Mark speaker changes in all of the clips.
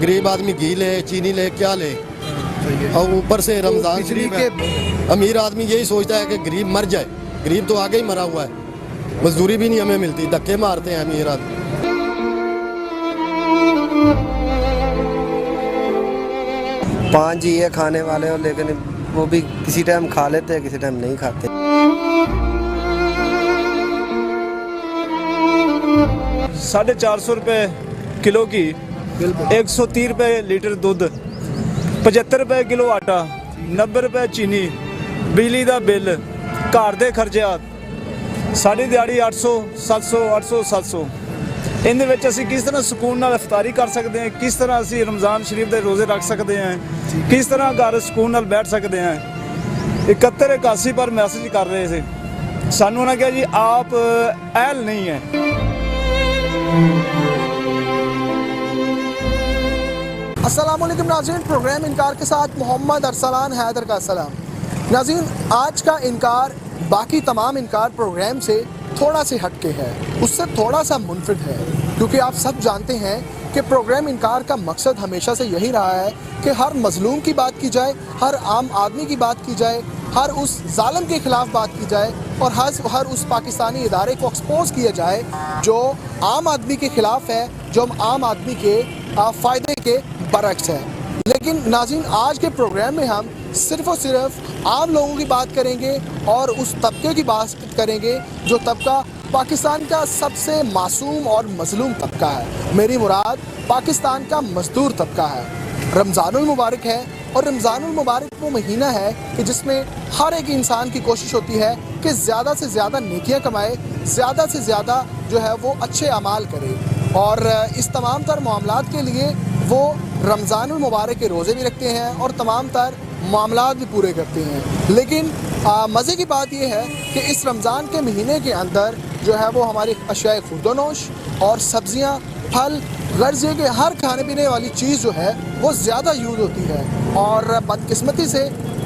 Speaker 1: गरीब आदमी घी ले चीनी ले क्या ले, और ऊपर से रमज़ान शरीफ है। अमीर आदमी यही सोचता है कि गरीब मर जाए, गरीब तो आगे ही मरा हुआ है, मजदूरी भी नहीं हमें मिलती, धक्के मारते हैं अमीर आदमी।
Speaker 2: 5 जी है खाने वाले हो, लेकिन वो भी किसी टाइम खा लेते हैं, किसी टाइम नहीं खाते।
Speaker 3: ₹450 किलो की, 130 रुपये लीटर दूध, 75 रुपये किलो आटा, 90 रुपये चीनी, बिजली का बिल, घर के खर्चा, साड़ी दिहाड़ी 800 700 800 700। इहदे विच असीं किस तरह सुकून नाल इफ्तारी कर सकते हैं, किस तरह असीं रमज़ान शरीफ के रोज़े रख सकते हैं, किस तरह घर सुकून नाल बैठ सकते हैं। 7181 पर मैसेज कर रहे थे, सानू उन्होंने कहा जी आप अहल नहीं है।
Speaker 4: अस्सलामुअलैकुम नाज़रीन, प्रोग्राम इनकार के साथ मोहम्मद अरसलान हैदर का सलाम। नाज़रीन, आज का इनकार बाकी तमाम इनकार प्रोग्राम से थोड़ा से हटके है, उससे थोड़ा सा मुनफिद है, क्योंकि आप सब जानते हैं कि प्रोग्राम इनकार का मकसद हमेशा से यही रहा है कि हर मजलूम की बात की जाए, हर आम आदमी की बात की जाए, हर उस जालिम के ख़िलाफ़ बात की जाए और हर उस पाकिस्तानी इदारे को एक्सपोज किया जाए जो आम आदमी के ख़िलाफ़ है, जो आम आदमी के फ़ायदे के बरक्स है। लेकिन नाज़रीन, आज के प्रोग्राम में हम सिर्फ़ और सिर्फ आम लोगों की बात करेंगे और उस तबके की बात करेंगे जो तबका पाकिस्तान का सबसे मासूम और मज़लूम तबका है। मेरी मुराद पाकिस्तान का मज़दूर तबका है। रमज़ानुल मुबारक है और रमज़ानुल मुबारक वो महीना है कि जिसमें हर एक इंसान की कोशिश होती है कि ज़्यादा से ज़्यादा नेकियां कमाए, ज़्यादा से ज़्यादा जो है वो अच्छे अमाल करे, और इस तमाम तर मामलात के लिए वो रमज़ानुल मुबारक के रोज़े भी रखते हैं और तमाम तर मामलात भी पूरे करते हैं। लेकिन मज़े की बात यह है कि इस रमज़ान के महीने के अंदर जो है वो हमारी अशियाए खुर्दोनोश और सब्ज़ियाँ, फल, गर्ज़े के हर खाने पीने वाली चीज़ जो है वो ज़्यादा यूज़ होती है, और बदकिस्मती से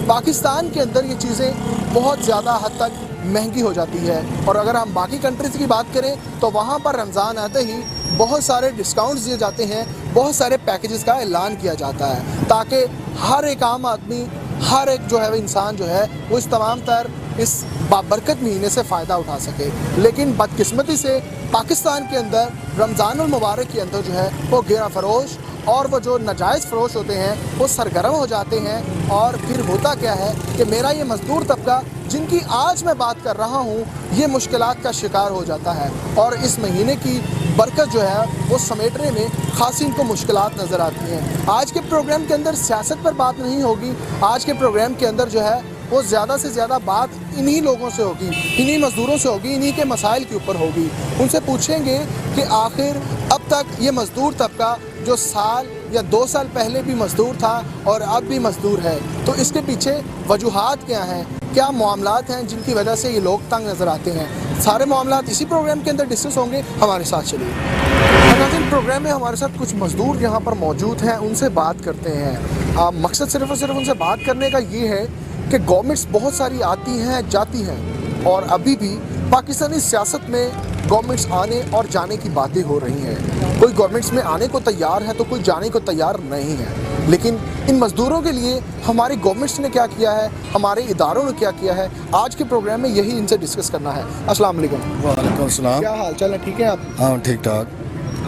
Speaker 4: पाकिस्तान के अंदर ये चीज़ें बहुत ज़्यादा हद तक महंगी हो जाती है। और अगर हम बाकी कंट्रीज़ की बात करें तो वहाँ पर रमज़ान आते ही बहुत सारे डिस्काउंट्स दिए जाते हैं, बहुत सारे पैकेजेस का ऐलान किया जाता है ताकि हर एक आम आदमी, हर एक जो है इंसान जो है वो इस तमाम तर इस बाबरकत महीने से फ़ायदा उठा सके। लेकिन बदकिस्मती से पाकिस्तान के अंदर रमज़ानुल मुबारक के अंदर जो है वो गिरा फरोश और वो जो नाजायज़ फ़रोश होते हैं वो सरगर्म हो जाते हैं, और फिर होता क्या है कि मेरा ये मज़दूर तबका जिनकी आज मैं बात कर रहा हूँ ये मुश्किलात का शिकार हो जाता है, और इस महीने की बरकत जो है वो समेटने में खासी इनको मुश्किलात नज़र आती हैं। आज के प्रोग्राम के अंदर सियासत पर बात नहीं होगी, आज के प्रोग्राम के अंदर जो है वो ज़्यादा से ज़्यादा बात इन्हीं लोगों से होगी, इन्हीं मज़दूरों से होगी, इन्हीं के मसाइल के ऊपर होगी। उनसे पूछेंगे कि आखिर अब तक ये मज़दूर तबका जो साल या 2 साल पहले भी मज़दूर था और अब भी मज़दूर है, तो इसके पीछे वजूहात क्या हैं, क्या मामलात हैं जिनकी वजह से ये लोग तंग नज़र आते हैं। सारे मामलात इसी प्रोग्राम के अंदर डिस्कस होंगे, हमारे साथ चलिए। प्रोग्राम में हमारे साथ कुछ मज़दूर यहाँ पर मौजूद हैं, उनसे बात करते हैं। मकसद सिर्फ़ और सिर्फ उनसे बात करने का ये है कि गवर्नमेंट्स बहुत सारी आती हैं जाती हैं, और अभी भी पाकिस्तानी सियासत में गवर्नमेंट्स आने और जाने की बातें हो रही हैं। कोई गवर्नमेंट्स में आने को तैयार है तो कोई जाने को तैयार नहीं है। लेकिन इन मज़दूरों के लिए हमारी गवर्नमेंट्स ने क्या किया है, हमारे इदारों ने क्या किया है, आज के प्रोग्राम में यही इनसे डिस्कस करना है। अस्सलाम वालेकुम।
Speaker 1: वालेकुम सलाम।
Speaker 4: क्या हाल चाल है, ठीक है आप?
Speaker 1: हाँ ठीक ठाक।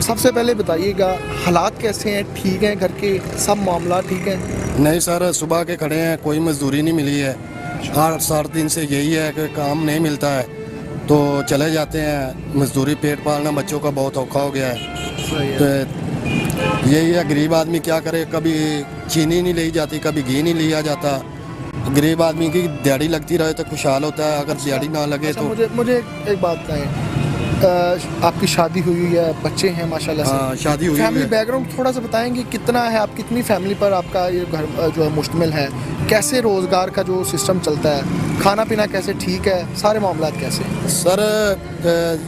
Speaker 4: सबसे पहले बताइएगा हालात कैसे हैं, ठीक हैं, घर के सब मामला ठीक हैं?
Speaker 1: नहीं सर, सुबह के खड़े हैं, कोई मजदूरी नहीं मिली है। 8-7 दिन से यही है कि काम नहीं मिलता है तो चले जाते हैं मजदूरी। पेट पालना बच्चों का बहुत औखा हो गया है, तो यही है। गरीब आदमी क्या करे, कभी चीनी नहीं ली जाती, कभी घी नहीं लिया जाता। गरीब आदमी की दिहाड़ी लगती रहे तो खुशहाल होता है, अगर दिहाड़ी ना लगे तो।
Speaker 4: मुझे एक बात कहें, आपकी शादी हुई है, बच्चे हैं माशाल्लाह से?
Speaker 1: हाँ, शादी हुई है।
Speaker 4: फैमिली बैकग्राउंड थोड़ा सा बताएंगे, कितना है, आप कितनी फैमिली पर आपका ये घर जो है मुश्तमिल है, कैसे रोज़गार का जो सिस्टम चलता है, खाना पीना कैसे ठीक है, सारे मामलात कैसे?
Speaker 1: सर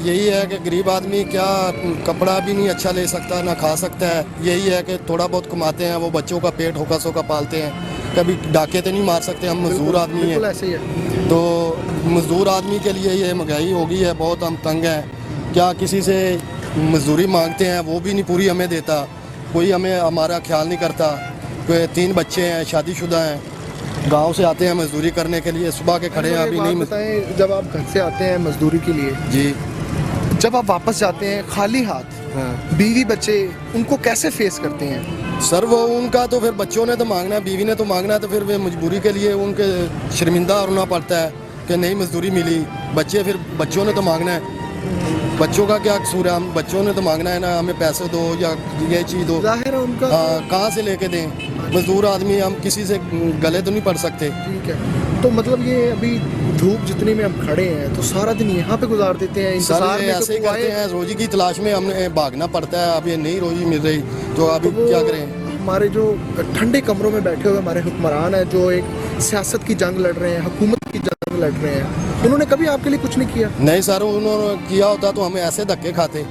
Speaker 1: यही है कि गरीब आदमी क्या कपड़ा भी नहीं अच्छा ले सकता, ना खा सकता है। यही है कि थोड़ा बहुत कमाते हैं, वो बच्चों का पेट होका सोका पालते हैं, कभी डाके तो नहीं मार सकते। हम मजदूर आदमी हैं,
Speaker 4: ऐसे ही है।
Speaker 1: तो मजदूर आदमी के लिए ये महंगाई हो गई है बहुत, हम तंग हैं। क्या किसी से मजदूरी मांगते हैं वो भी नहीं पूरी हमें देता, कोई हमें हमारा ख्याल नहीं करता। कोई 3 बच्चे हैं, शादीशुदा हैं, गांव से आते हैं मजदूरी करने के लिए, सुबह के खड़े हैं अभी नहीं।
Speaker 4: बताएं, जब आप घर से आते हैं मजदूरी के लिए
Speaker 1: जी,
Speaker 4: जब आप वापस जाते हैं खाली हाथ,
Speaker 1: हाँ
Speaker 4: बीवी बच्चे उनको कैसे फेस करते हैं?
Speaker 1: सर वो उनका तो फिर बच्चों ने तो मांगना है, बीवी ने तो मांगना है, तो फिर वे मजबूरी के लिए उनके शर्मिंदा होना पड़ता है कि नहीं मजदूरी मिली। बच्चे फिर बच्चों ने तो मांगना है, बच्चों का क्या कसूर है, हम बच्चों ने तो मांगना है ना, हमें पैसे दो या ये चीज़ दो।
Speaker 4: जाहिर है उनका
Speaker 1: कहाँ से लेके दें? मजदूर आदमी, हम किसी से गले तो नहीं पड़ सकते।
Speaker 4: ठीक है, तो मतलब ये अभी धूप जितनी में हम खड़े हैं तो सारा दिन यहाँ पे गुजार देते हैं
Speaker 1: सर
Speaker 4: इंतजार
Speaker 1: ये
Speaker 4: में
Speaker 1: ऐसे ही
Speaker 4: कि कोई
Speaker 1: करते
Speaker 4: आए।
Speaker 1: हैं, रोजी की तलाश में हमें भागना पड़ता है। अब ये नहीं रोजी मिल रही तो अभी
Speaker 4: वो
Speaker 1: क्या करें?
Speaker 4: हमारे जो ठंडे कमरों में बैठे हुए हमारे हुक्मरान हैं, जो एक सियासत की जंग लड़ रहे हैं, हुकूमत की जंग लड़ रहे हैं, उन्होंने कभी आपके लिए कुछ नहीं किया?
Speaker 1: नहीं सर, उन्होंने किया होता तो हमें ऐसे धक्के खाते।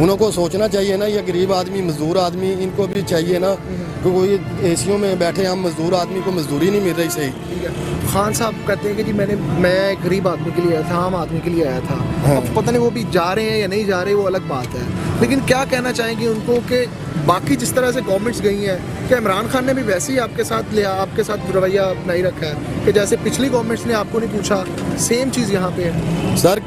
Speaker 1: उनको सोचना चाहिए ना, ये गरीब आदमी, मजदूर आदमी, इनको भी चाहिए ना कि कोई एसियों में बैठे, हम मजदूर आदमी को मजदूरी नहीं मिल रही सही।
Speaker 4: ठीक है, खान साहब कहते हैं कि जी मैं एक गरीब आदमी के लिए आया था, आम आदमी के लिए आया था।
Speaker 1: हाँ।
Speaker 4: अब पता नहीं वो भी जा रहे हैं या नहीं जा रहे, वो अलग बात है, लेकिन क्या कहना चाहेंगे उनको कि बाकी जिस तरह से गवर्नमेंट्स गई हैं, क्या इमरान खान ने भी वैसे ही आपके साथ रवैया अपनाई रखा है कि जैसे पिछली गवर्नमेंट्स ने आपको नहीं पूछा, सेम चीज़ यहाँ पे है?
Speaker 1: सर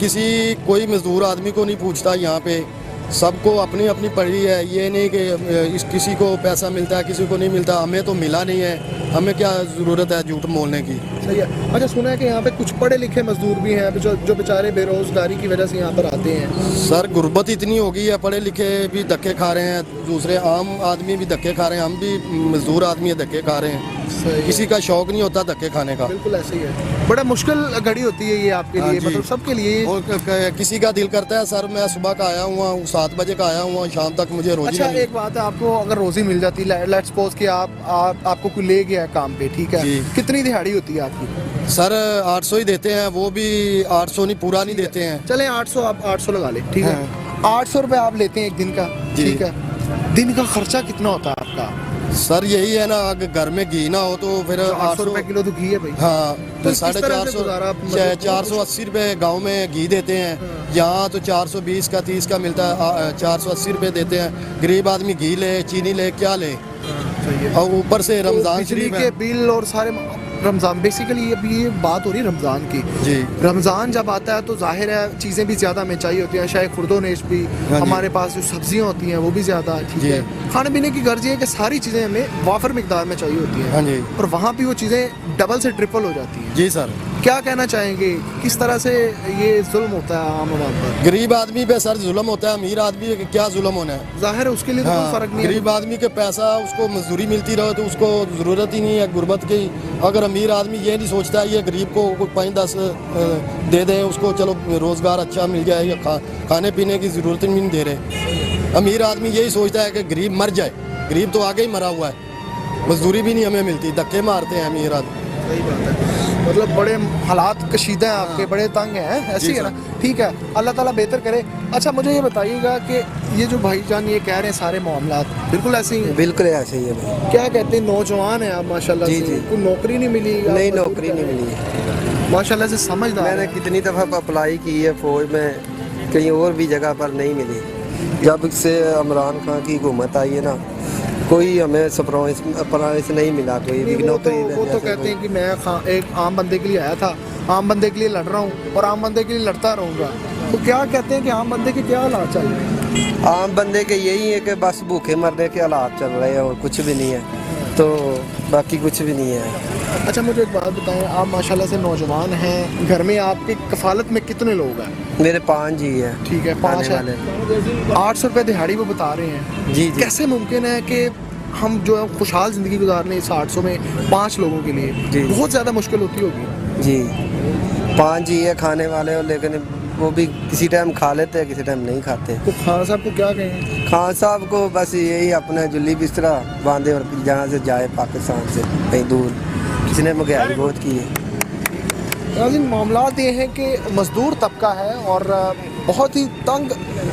Speaker 1: कोई मजदूर आदमी को नहीं पूछता यहाँ पे, सबको अपनी अपनी पड़ी है। ये नहीं कि किसी को पैसा मिलता है किसी को नहीं मिलता, हमें तो मिला नहीं है, हमें क्या ज़रूरत है झूठ बोलने की।
Speaker 4: सही है। अच्छा, सुना है कि यहाँ पे कुछ पढ़े लिखे मजदूर भी हैं जो बेचारे बेरोजगारी की वजह से यहाँ पर आते हैं।
Speaker 1: सर गुर्बत इतनी हो गई है, पढ़े लिखे भी धक्के खा रहे हैं, दूसरे आम आदमी भी धक्के खा रहे हैं, हम भी मजदूर आदमी धक्के खा रहे हैं।
Speaker 4: सही
Speaker 1: किसी का शौक नहीं होता धक्के खाने का।
Speaker 4: बिल्कुल ऐसे ही है, बड़ा मुश्किल घड़ी होती है ये आपके
Speaker 1: हाँ
Speaker 4: लिए,
Speaker 1: जी।
Speaker 4: मतलब सबके लिए।
Speaker 1: और किसी का दिल करता है सर मैं सुबह का आया हुआ हूँ, 7 बजे का आया हुआ हूँ, शाम तक मुझे रोजी
Speaker 4: अच्छा,
Speaker 1: नहीं।
Speaker 4: एक बात है, आपको अगर रोजी मिल जाती, लेट्स सपोज कि आपको कोई ले गया है काम पे, ठीक है,
Speaker 1: जी।
Speaker 4: कितनी दिहाड़ी होती है आपकी?
Speaker 1: सर 800 ही देते हैं, वो भी 800 नहीं, पूरा नहीं देते हैं।
Speaker 4: चले 800, आप 800 लगा ले, ठीक है। 800 रुपये आप लेते हैं एक दिन का,
Speaker 1: जी।
Speaker 4: ठीक है, दिन का खर्चा कितना होता है आपका?
Speaker 1: सर यही है ना, अगर घर में घी ना हो तो फिर
Speaker 4: 800 रुपये किलो तो घी है भाई।
Speaker 1: हाँ,
Speaker 4: तो
Speaker 1: तो
Speaker 4: किस तरह से
Speaker 1: 450
Speaker 4: गुजारा आप, मतलब
Speaker 1: 480 रुपये गाँव में घी देते हैं, यहाँ तो 420 का 30 का मिलता है, 480 रुपये देते हैं। गरीब आदमी घी ले, चीनी ले, क्या ले?
Speaker 4: सही है।
Speaker 1: और ऊपर से रमज़ान
Speaker 4: बिजली
Speaker 1: शरीफ
Speaker 4: के
Speaker 1: है।
Speaker 4: बिल और सारे रमज़ान, बेसिकली अभी ये बात हो रही है रमज़ान की।
Speaker 1: जी
Speaker 4: रमज़ान जब आता है तो जाहिर है चीज़ें भी ज़्यादा हमें चाहिए होती हैं, शायद खुर्दो नेश भी,
Speaker 1: हाँ जी।
Speaker 4: हमारे पास जो सब्जियां होती हैं वो भी ज़्यादा, ठीक
Speaker 1: जी।
Speaker 4: है। खाने पीने की गर्ज ये है कि सारी चीज़ें हमें वाफर मिकदार में चाहिए होती हैं,
Speaker 1: हाँ जी
Speaker 4: और वहाँ भी वो चीज़ें डबल से ट्रिपल हो जाती हैं।
Speaker 1: जी सर।
Speaker 4: क्या कहना चाहेंगे, किस तरह से ये जुल्म होता है आम आदमी पर?
Speaker 1: गरीब आदमी पे सर जुल्म होता है, अमीर आदमी पे क्या जुल्म होना है?
Speaker 4: जाहिर है उसके लिए तो कोई
Speaker 1: हाँ,
Speaker 4: फ़र्क नहीं है।
Speaker 1: गरीब आदमी के पैसा उसको मजदूरी मिलती रहे तो उसको ज़रूरत ही नहीं है गुर्बत की। अगर अमीर आदमी ये नहीं सोचता है ये गरीब को कोई 5-10 दे दें, उसको चलो रोज़गार अच्छा मिल जाए, या खाने पीने की ज़रूरत ही नहीं दे रहे। अमीर आदमी यही सोचता है कि गरीब मर जाए, गरीब तो आगे ही मरा हुआ है, मजदूरी भी नहीं हमें मिलती, धक्के मारते हैं अमीर आदमी।
Speaker 4: सही बात है, मतलब बड़े हालात कशीदा हैं आपके, बड़े तंग हैं, ऐसे ही
Speaker 1: जी
Speaker 4: है ना? ठीक है, अल्लाह ताला बेहतर करे। अच्छा, मुझे ये बताइएगा कि ये जो भाईजान ये कह रहे हैं सारे मामलात बिल्कुल ऐसे ही हैं?
Speaker 2: बिल्कुल ऐसे ही है भाई।
Speaker 4: क्या कहते हैं, नौजवान है आप माशाल्लाह
Speaker 2: जी,
Speaker 4: से,
Speaker 2: जी।
Speaker 4: कोई नौकरी नहीं मिली? आप
Speaker 2: नहीं,
Speaker 4: मजदूरी
Speaker 2: नौकरी
Speaker 4: कर
Speaker 2: नहीं
Speaker 4: रहे
Speaker 2: मिली है।
Speaker 4: हैं। माशाल्लाह से समझदार
Speaker 2: मैंने
Speaker 4: हैं।
Speaker 2: कितनी दफ़ा अप्लाई की है फौज में, कहीं और भी जगह पर नहीं मिली। जब से इमरान खान की हुकूमत आई है ना, कोई हमें सरप्राइज नहीं मिला, कोई भी
Speaker 4: नहीं,
Speaker 2: नौकरी
Speaker 4: वो तो कहते हैं कि मैं एक आम बंदे के लिए आया था, आम बंदे के लिए लड़ रहा हूँ और आम बंदे के लिए लड़ता रहूँगा। तो क्या कहते हैं कि आम बंदे के क्या हालात चल रहे हैं?
Speaker 2: आम बंदे के यही है कि बस भूखे मरने के हालात चल रहे हैं और कुछ भी नहीं है, तो बाकी कुछ भी नहीं है।
Speaker 4: अच्छा, मुझे एक बात बताएं, आप माशाल्लाह से नौजवान हैं, घर में आपकी कफालत में कितने लोग हैं?
Speaker 2: मेरे 5 जी है।
Speaker 4: ठीक है, 5
Speaker 2: आने
Speaker 4: है।
Speaker 2: वाले।
Speaker 4: 800 रुपये दिहाड़ी वो बता रहे हैं।
Speaker 2: जी जी
Speaker 4: कैसे मुमकिन है कि हम जो है खुशहाल ज़िंदगी गुजार लें इस 800 में 5 लोगों के लिए?
Speaker 2: जी।
Speaker 4: बहुत ज़्यादा मुश्किल होती होगी।
Speaker 2: जी, 5 जी है खाने वाले, और लेकिन वो भी किसी टाइम खा लेते हैं, किसी टाइम नहीं खाते।
Speaker 4: तो खान साहब को क्या कहें?
Speaker 2: खान साहब को बस यही अपना जुल्ली बिस्तरा बांधे और जहाँ से जाए पाकिस्तान से कहीं दूर, किसने महंगाई बहुत की है।
Speaker 4: नाज़रीन, मामलात ये हैं कि मज़दूर तबका है और बहुत ही तंग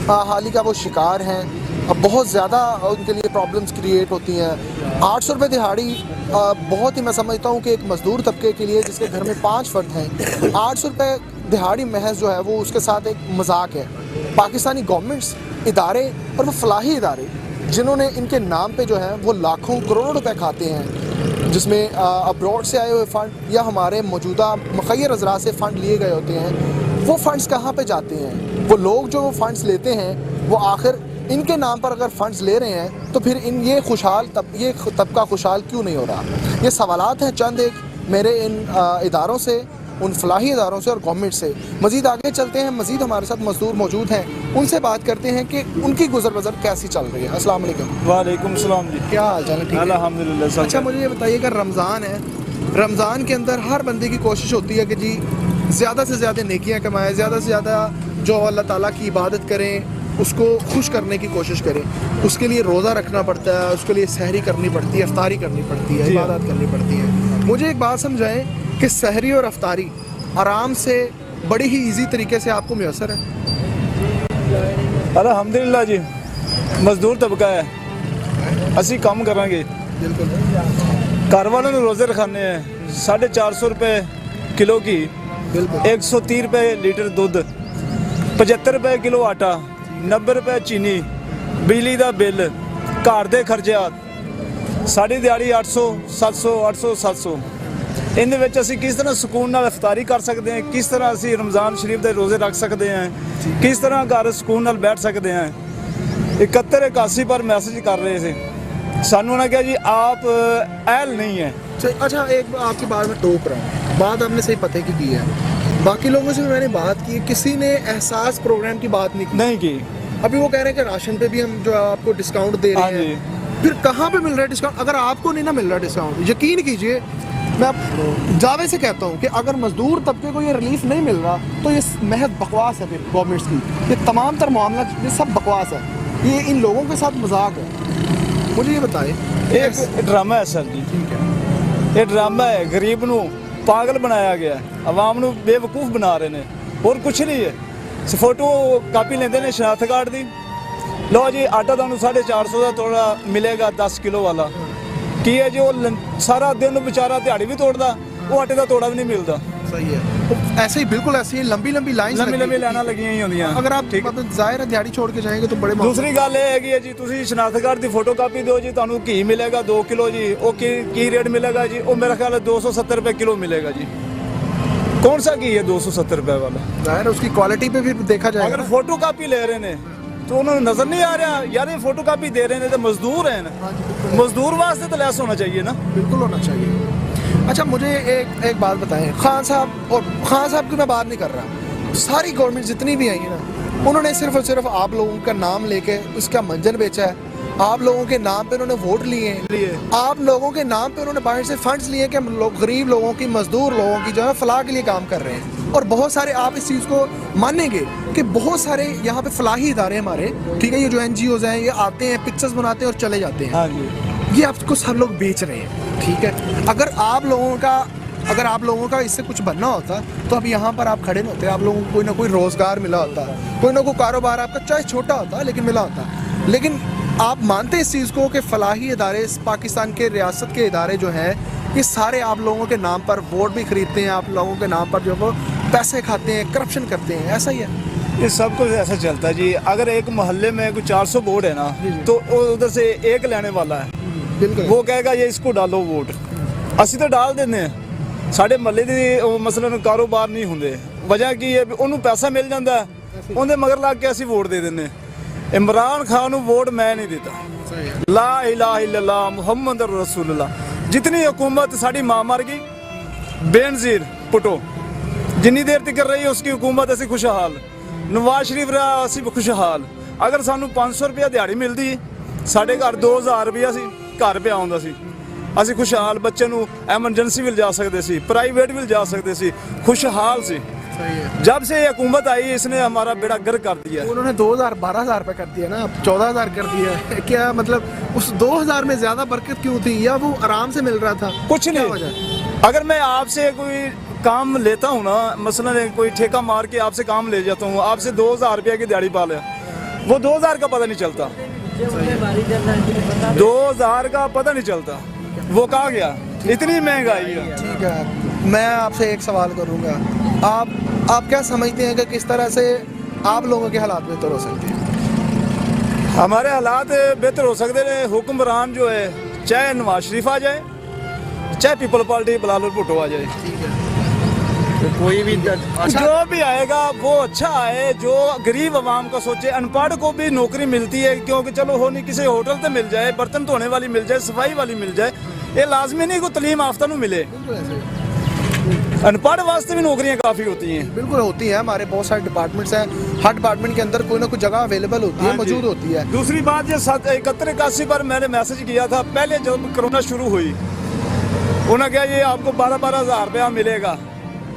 Speaker 4: हाली का वो शिकार हैं। अब बहुत ज़्यादा उनके लिए प्रॉब्लम्स क्रिएट होती हैं। 800 रुपये दिहाड़ी बहुत ही, मैं समझता हूँ कि एक मज़दूर तबके के लिए जिसके घर में 5 फर्द हैं, 800 रुपये दिहाड़ी महज जो है वो उसके साथ एक मजाक है। पाकिस्तानी गवर्नमेंट्स, इदारे और वो फलाही इदारे जिन्होंने इनके नाम पे जो है वो लाखों करोड़ों रुपए खाते हैं, जिसमें अब्रॉड से आए हुए फ़ंड या हमारे मौजूदा मुखय्यर अज़रा से फ़ंड लिए गए होते हैं। वो फ़ंड्स कहाँ पे जाते हैं? वो लोग जो फ़ंड्स लेते हैं वो आखिर इनके नाम पर अगर फ़ंड्स ले रहे हैं तो फिर ये तबका खुशहाल क्यों नहीं हो रहा? ये सवालात हैं चंद एक मेरे इन इदारों से, उन फलाही इदारों से और गवर्नमेंट से। मज़ीद आगे चलते हैं, मज़ीद हमारे साथ मज़दूर मौजूद हैं, उनसे बात करते हैं कि उनकी गुजर बसर कैसी चल रही है। अस्सलाम वालेकुम।
Speaker 3: वालेकुम सलाम जी।
Speaker 4: क्या हाल चाल है? ठीक है
Speaker 3: अल्हम्दुलिल्लाह सब।
Speaker 4: अच्छा, मुझे ये बताइए कि रमज़ान है, रमज़ान के अंदर हर बंदे की कोशिश होती है कि जी ज़्यादा से ज़्यादा नेकियां कमाएं, ज़्यादा से ज़्यादा जो अल्लाह ताला की इबादत करें उसको खुश करने की कोशिश करें। उसके लिए रोज़ा रखना पड़ता है, उसके लिए सहरी करनी पड़ती है, अफ्तारी करनी पड़ती है, इबादत करनी पड़ती है। मुझे एक बात समझाएं कि सहरी और अफ्तारी आराम से बड़ी ही इजी तरीके से आपको मुयसर है?
Speaker 3: अल्हम्दुलिल्लाह जी, मजदूर तबका है, ਅਸੀਂ ਕੰਮ ਕਰਾਂਗੇ।
Speaker 4: बिल्कुल
Speaker 3: घर वालों ने रोज़े रखाने हैं। 450 रुपये किलो की,
Speaker 4: बिल्कुल
Speaker 3: 130 रुपये लीटर दुध, 75 रुपये किलो आटा, 90 रुपये चीनी, बिजली का बिल, घर के खर्चात, साड़ी दिहाड़ी 800 700 800 700। ਇਹਦੇ ਵਿੱਚ ਅਸੀਂ ਕਿਸ ਤਰ੍ਹਾਂ ਸਕੂਨ ਨਾਲ ਇਫਤਾਰੀ ਕਰ ਸਕਦੇ ਹਾਂ, ਕਿਸ ਤਰ੍ਹਾਂ ਅਸੀਂ ਰਮਜ਼ਾਨ ਸ਼ਰੀਫ ਦੇ ਰੋਜ਼ੇ ਰੱਖ ਸਕਦੇ ਹਾਂ, ਕਿਸ ਤਰ੍ਹਾਂ ਘਰ ਸਕੂਨ ਨਾਲ ਬੈਠ ਸਕਦੇ ਹਾਂ। 71 81 पर मैसेज कर रहे थे, सानू उन्होंने कहा जी आप अहल नहीं है।
Speaker 4: अच्छा, एक आपकी बात में टोक रहा हूँ, बात आपने सही पते की है। बाकी लोगों से भी मैंने बात की, किसी ने एहसास प्रोग्राम की बात नहीं
Speaker 3: की।
Speaker 4: अभी वो कह रहे हैं कि राशन पे भी हम जो है आपको डिस्काउंट दे रहे हैं। फिर कहाँ पे मिल रहा है डिस्काउंट? अगर आपको नहीं ना मिल रहा डिस्काउंट, यकीन कीजिए मैं दावे से कहता हूँ कि अगर मजदूर तबके को ये रिलीफ नहीं मिल रहा तो ये महज बकवास है। फिर गवर्नमेंट्स की ये तमाम तर मामला ये सब बकवास है, ये इन लोगों के साथ मजाक है। मुझे ये बताएं,
Speaker 3: एक ड्रामा है सर जी,
Speaker 4: ठीक है,
Speaker 3: ये ड्रामा है, गरीब नू पागल बनाया गया, अवाम नू बेवकूफ़ बना रहे ने, और कुछ नहीं है। फोटो कापी लेंदे ने शनाख्त कार्ड दी, लो जी आटा तुहानू 450 का तोड़ा मिलेगा 10 किलो वाला। की है जी, वो सारा दिन बेचारा दिहाड़ी भी तोड़दा, वो आटे का तोड़ा भी नहीं मिलता।
Speaker 4: सही है, तो ऐसे ही बिल्कुल ऐसे ही लंबी लंबी लाइन
Speaker 3: लंबी लाइना लगी ही होंदियां।
Speaker 4: अगर आप मतलब ज़ाहिर है दिहाड़ी छोड़ के जाएंगे तो बड़े
Speaker 3: दूसरी गल है कि जी तुसी शनाख्त कार्ड की फोटो कापी दो जी, तुहानू घी मिलेगा 2 किलो जी, वो की रेट मिलेगा जी, वो मेरा ख्याल है 270 रुपये किलो मिलेगा जी। कौन सा घी है 270 रुपये वाला?
Speaker 4: ज़ाहिर उसकी क्वालिटी पे फिर देखा जाएगा।
Speaker 3: अगर फोटो कापी ले रहे हैं तो उन्होंने नजर नहीं आ रहा यार ये फोटो कापी दे रहे हैं तो मजदूर हैं, मजदूर वास्ते तो लेस होना चाहिए ना।
Speaker 4: बिल्कुल होना चाहिए। अच्छा, मुझे एक बात बताएं, खान साहब की मैं बात नहीं कर रहा, सारी गवर्नमेंट जितनी भी आई है ना, उन्होंने सिर्फ और सिर्फ आप लोगों का नाम लेके उसका मंजर बेचा है। आप लोगों के नाम पे उन्होंने वोट लिए, आप लोगों के नाम पे उन्होंने बाहर से फंड्स लिए कि लोग गरीब लोगों की, मजदूर लोगों की जो है फलाह के लिए काम कर रहे हैं। और बहुत सारे, आप इस चीज़ को मानेंगे कि बहुत सारे यहाँ पे फलाही इदारे हमारे, ठीक है, ये जो NGOs हैं, ये आते हैं, पिक्चर्स बनाते हैं और चले जाते हैं।
Speaker 3: हाँ जी,
Speaker 4: ये आपको सब लोग बेच रहे हैं, ठीक है। अगर आप लोगों का इससे कुछ बनना होता तो अब यहाँ पर आप खड़े नहीं होते, आप लोगों को कोई ना कोई रोज़गार मिला होता, कोई ना कोई कारोबार आपका चाहे छोटा होता लेकिन मिला होता। लेकिन आप मानते हैं इस चीज़ को कि फलाही इदारे, पाकिस्तान के रियासत के इदारे जो हैं, ये सारे आप लोगों के नाम पर वोट भी खरीदते हैं, आप लोगों के नाम पर जो वो पैसे खाते हैं, करप्शन करते हैं, ऐसा ही है।
Speaker 3: ये सब कुछ ऐसा चलता है जी। अगर एक मोहल्ले में कोई 400 वोट है ना, तो उधर से एक लेने वाला है,
Speaker 4: बिल्कुल,
Speaker 3: वो कहेगा ये इसको डालो वोट, ਅਸੀਂ तो डाल देने हैं। साढ़े महल्ले ਦੀ ਮਸਲਨ ਕਾਰੋਬਾਰ नहीं होंगे, वजह की है ਉਹਨੂੰ पैसा मिल जाता है, ਉਹਦੇ मगर ला के ਅਸੀਂ वोट दे देने। इमरान खान ਨੂੰ वोट मैं नहीं देता। ला इलाहा इल्लल्लाह मुहम्मद रसूलुल्लाह। जितनी हुकूमत साड़ी माँ मर गई, बेनजीर पुटो, जिन्नी देर तक कर रही है उसकी हुकूमत असी खुशहाल, नवाज शरीफ रहा असी खुशहाल। अगर सानू 500 रुपया दिहाड़ी मिलती, साढ़े घर 2000 रुपया सी घर पे आउंदा सी, असी खुशहाल बच्चे नू एमरजेंसी भी जा सकते सी, प्राइवेट भी जा सकते सी, खुशहाल सी। जब से ये हुकूमत आई इसने हमारा बेड़ा गर्क कर दिया।
Speaker 4: उन्होंने 2000-12,000 रुपये कर दिया ना, अब 14,000 कर दिया है। क्या मतलब उस 2000 में ज़्यादा बरकत क्यों थी, या वो आराम से मिल रहा था?
Speaker 3: कुछ नहीं। अगर मैं आपसे कोई काम लेता हूँ ना, मसलन कोई ठेका मार के आपसे काम ले जाता हूँ, आपसे 2000 रुपये की दिहाड़ी पा लिया, वो 2000 का पता नहीं चलता, 2000 का पता नहीं चलता वो कहाँ गया, इतनी महंगाई है।
Speaker 4: ठीक है, मैं आपसे एक सवाल करूँगा, आप क्या समझते हैं कि किस तरह से आप लोगों के हालात बेहतर हो सकते हैं?
Speaker 3: हमारे हालात बेहतर हो सकते हैं। हुक्मरान जो है, चाहे नवाज शरीफ आ जाए, चाहे पीपल पार्टी बिलावल भुट्टो आ जाए,
Speaker 2: तो कोई भी
Speaker 3: जो भी आएगा वो अच्छा आए, जो गरीब आवाम का सोचे। अनपढ़ को भी नौकरी मिलती है, क्योंकि चलो हो नहीं किसी होटल से मिल जाए, बर्तन धोने वाली मिल जाए, सफाई वाली मिल जाए, ये लाजमी नहीं को तलीम याफ्ता नूं मिले। अनपढ़ वास्ते भी नौकरियां काफ़ी होती हैं।
Speaker 4: बिल्कुल होती है, हमारे बहुत सारे डिपार्टमेंट्स हैं, हर डिपार्टमेंट के अंदर कोई ना कोई जगह अवेलेबल होती है,
Speaker 3: हाँ जी।
Speaker 4: मौजूद होती है।
Speaker 3: दूसरी बात, ये 7181 पर मैंने मैसेज किया था, पहले जब कोरोना शुरू हुई, उन्होंने कहा ये आपको 12-12 हज़ार रुपया मिलेगा।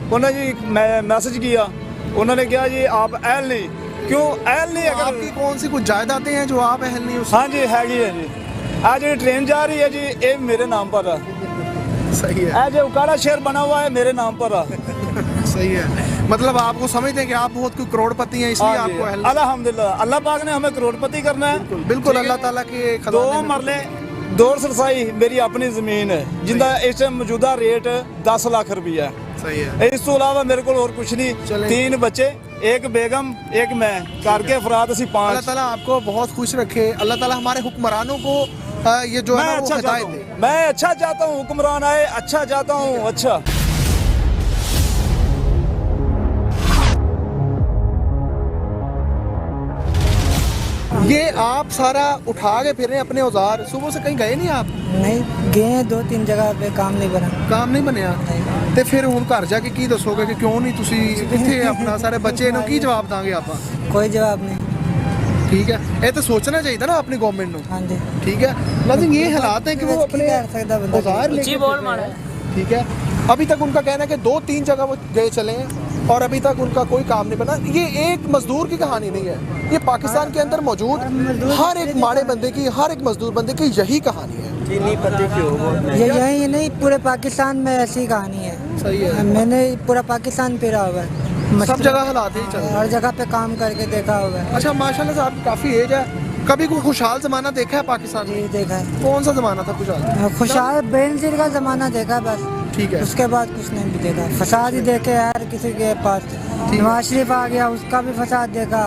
Speaker 3: उन्होंने जी मैं मैसेज किया, उन्होंने कहा जी आप अहल नहीं, क्यों अहल नहीं?
Speaker 4: तो आपकी कौन सी कुछ जायदादें हैं जो आप अहल नहीं हो?
Speaker 3: हाँ जी हैगी है जी। आज ये ट्रेन जा रही है जी, ये मेरे नाम पर है।
Speaker 4: सही है,
Speaker 3: आज ये उकाड़ा शहर बना हुआ है, मेरे नाम पर है।
Speaker 4: सही है। मतलब आपको समझते हैं कि आप बहुत कोई करोड़पति हैं, इसलिए
Speaker 3: हाँ जी,
Speaker 4: आपको अहल
Speaker 3: अल्हम्दुलिल्लाह, अल्लाह पाक ने हमें करोड़पति करना है।
Speaker 4: बिल्कुल अल्लाह ताला के
Speaker 3: दो
Speaker 4: खजाने में-
Speaker 3: मरले 2 सरसाई मेरी अपनी ज़मीन है, जिंदा इस मौजूदा रेट 10 लाख रुपया है।
Speaker 4: सही है।
Speaker 3: इस तो इलावा मेरे को और कुछ नहीं।
Speaker 4: चलें।
Speaker 3: 3 बच्चे, एक बेगम, एक मैं, करके अफराद असी
Speaker 4: अल्लाह
Speaker 3: 5।
Speaker 4: ताला आपको बहुत खुश रखे। अल्लाह ताला हमारे हुक्मरानों को ये जो है
Speaker 3: मैं
Speaker 4: ना वो
Speaker 3: अच्छा चाहता
Speaker 4: हिदायत दे।
Speaker 3: हूँ, मैं अच्छा चाहता हूँ, हुक्मरान आए अच्छा चाहता हूँ। अच्छा
Speaker 4: ये आप सारा उठा के फिर रहे हैं अपने औजार, सुबह से कहीं गए नहीं आप?
Speaker 5: नहीं गए हैं, 2-3 जगह पे काम नहीं बना।
Speaker 4: काम नहीं ਬਣਿਆ ਤੇ ਫਿਰ ਹੁਣ ਘਰ ਜਾ ਕੇ ਕੀ ਦੱਸੋਗੇ ਕਿ ਕਿਉਂ ਨਹੀਂ ਤੁਸੀਂ ਇੱਥੇ ਆਪਣਾ ਸਾਰੇ ਬੱਚੇ ਨੂੰ ਕੀ ਜਵਾਬ ਦਾਂਗੇ ਆਪਾਂ?
Speaker 5: कोई जवाब नहीं।
Speaker 4: ठीक है, ये तो सोचना चाहिए ना अपनी गवर्नमेंट को।
Speaker 5: हाँ जी।
Speaker 4: ठीक है, लेकिन ये हालात हैं कि वो अपने
Speaker 5: कर सकता बंदा।
Speaker 4: औजार लेके फिर रहे हैं। ठीक है, अभी तक उनका कहना है कि 2-3 जगह वो गए चले हैं और अभी तक उनका कोई काम नहीं बना। ये एक मजदूर की कहानी नहीं है, ये पाकिस्तान के अंदर मौजूद हर एक माड़े बंदे की, हर एक मजदूर बंदे की यही कहानी है।
Speaker 5: ये यही नहीं, पूरे पाकिस्तान में ऐसी कहानी है।
Speaker 4: सही है,
Speaker 5: मैंने पूरा पाकिस्तान फिरा हुआ है,
Speaker 4: सब जगह हालात ही चल रहे हैं।
Speaker 5: हर जगह पे काम करके देखा हुआ है।
Speaker 4: अच्छा, माशाल्लाह से आपकी काफ़ी एज है, कभी कोई खुशहाल ज़माना देखा है पाकिस्तान
Speaker 5: जी
Speaker 4: में?
Speaker 5: देखा है,
Speaker 4: कौन सा ज़माना था खुशहाल?
Speaker 5: खुशहाल बेनजीर का ज़माना देखा है बस।
Speaker 4: ठीक है,
Speaker 5: उसके बाद कुछ नहीं भी देखा। फसाद ही देखे यार किसी के पास। नवाज शरीफ आ गया, उसका भी फसाद देखा।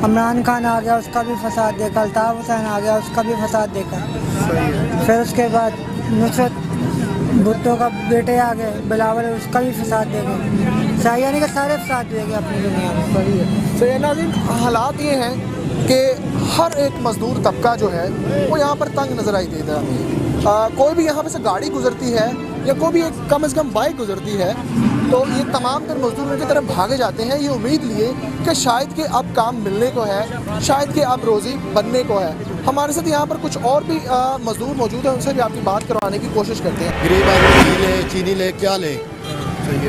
Speaker 5: इमरान खान आ गया, उसका भी फसाद देखा। अल्ताफ़ हुसैन आ गया, उसका भी फसाद देखा।
Speaker 4: सही है।
Speaker 5: फिर उसके बाद नुसरत भुट्टो का बेटे आ गए, बिलावल, उसका भी फसाद देखे। यानी कि सारे फसाद देखे अपनी दुनिया में।
Speaker 4: सही है। सही है नाज़रीन, हालात ये हैं कि हर एक मजदूर तबका जो है वो यहाँ पर तंग नजर आई देता है। कोई भी यहाँ पे से गाड़ी गुजरती है या कोई भी एक कम से कम बाइक गुजरती है तो ये तमाम तर मजदूर उनकी तरफ भागे जाते हैं, ये उम्मीद लिए कि शायद कि अब काम मिलने को है, शायद कि अब रोज़ी बनने को है। हमारे साथ यहाँ पर कुछ और भी मजदूर मौजूद हैं, उनसे भी आपकी बात करवाने की कोशिश करते हैं।
Speaker 1: गरीब आदमी घी ले, चीनी ले, क्या ले,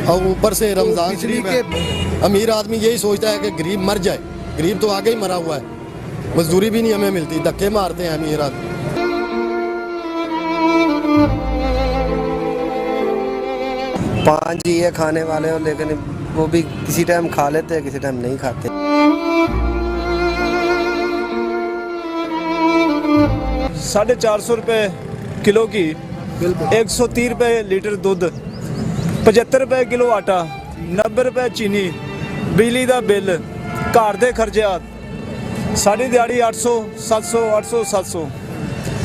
Speaker 1: और ऊपर से रमज़ान
Speaker 4: बिजली
Speaker 1: शरीफ है। अमीर आदमी यही सोचता है कि गरीब मर जाए, गरीब तो आगे ही मरा हुआ है, मजदूरी भी नहीं हमें मिलती, धक्के मारते हैं अमीर आदमी।
Speaker 2: 5 ही है खाने वाले हो, लेकिन वो भी किसी टाइम खा लेते हैं, किसी टाइम नहीं खाते।
Speaker 3: 450 रुपये किलो की, 130 रुपये लीटर दूध, 75 रुपये किलो आटा, 90 रुपये चीनी, बिजली का बिल, घर के खर्चियात, साड़ी दिहाड़ी 800 700 800 700।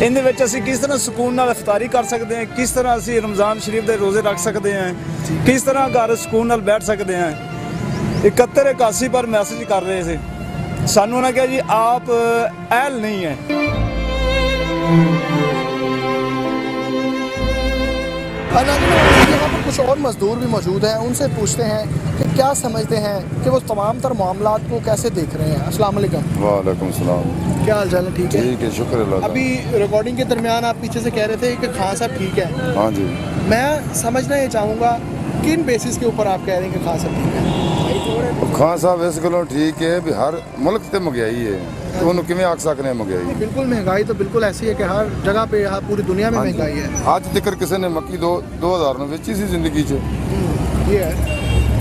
Speaker 3: ਇਹਦੇ ਵਿੱਚ ਅਸੀਂ ਕਿਸ ਤਰ੍ਹਾਂ ਸਕੂਨ ਨਾਲ ਇਫਤਾਰੀ ਕਰ ਸਕਦੇ ਹਾਂ, ਕਿਸ ਤਰ੍ਹਾਂ ਅਸੀਂ ਰਮਜ਼ਾਨ ਸ਼ਰੀਫ ਦੇ ਰੋਜ਼ੇ ਰੱਖ ਸਕਦੇ ਹਾਂ, ਕਿਸ ਤਰ੍ਹਾਂ ਘਰ ਸਕੂਨ ਨਾਲ ਬੈਠ ਸਕਦੇ ਹਾਂ। 7181 पर मैसेज कर रहे थे, सानू उन्होंने कहा जी आप अहल नहीं है।
Speaker 4: यहाँ पर कुछ और मजदूर भी मौजूद हैं, उनसे पूछते हैं कि क्या समझते हैं कि वो तमाम तर मामलात को कैसे देख रहे हैं। अस्सलाम वालेकुम।
Speaker 6: वालेकुम सलाम।
Speaker 4: क्या हाल चाल है? ठीक है।
Speaker 6: ठीक है, शुक्र अल्लाह का।
Speaker 4: अभी रिकॉर्डिंग के दरमियान आप पीछे से कह रहे थे कि खान साहब ठीक है।
Speaker 6: हाँ जी,
Speaker 4: मैं समझना ये चाहूँगा किन बेसिस के ऊपर आप कह रहे हैं कि खान साहब ठीक है?
Speaker 6: खान साहब इस गलों ठीक है भी हर मुल्क से महंगाई है, तो उन्होंने किमें आख सकने महंगाई।
Speaker 4: बिल्कुल, महंगाई तो बिल्कुल ऐसी है कि हर जगह पे हर पूरी दुनिया में
Speaker 6: हाँ जी।
Speaker 4: महंगाई है।
Speaker 6: आज तक किसी ने मक्की 2000 में बेची सी जिंदगी च,
Speaker 4: ये है,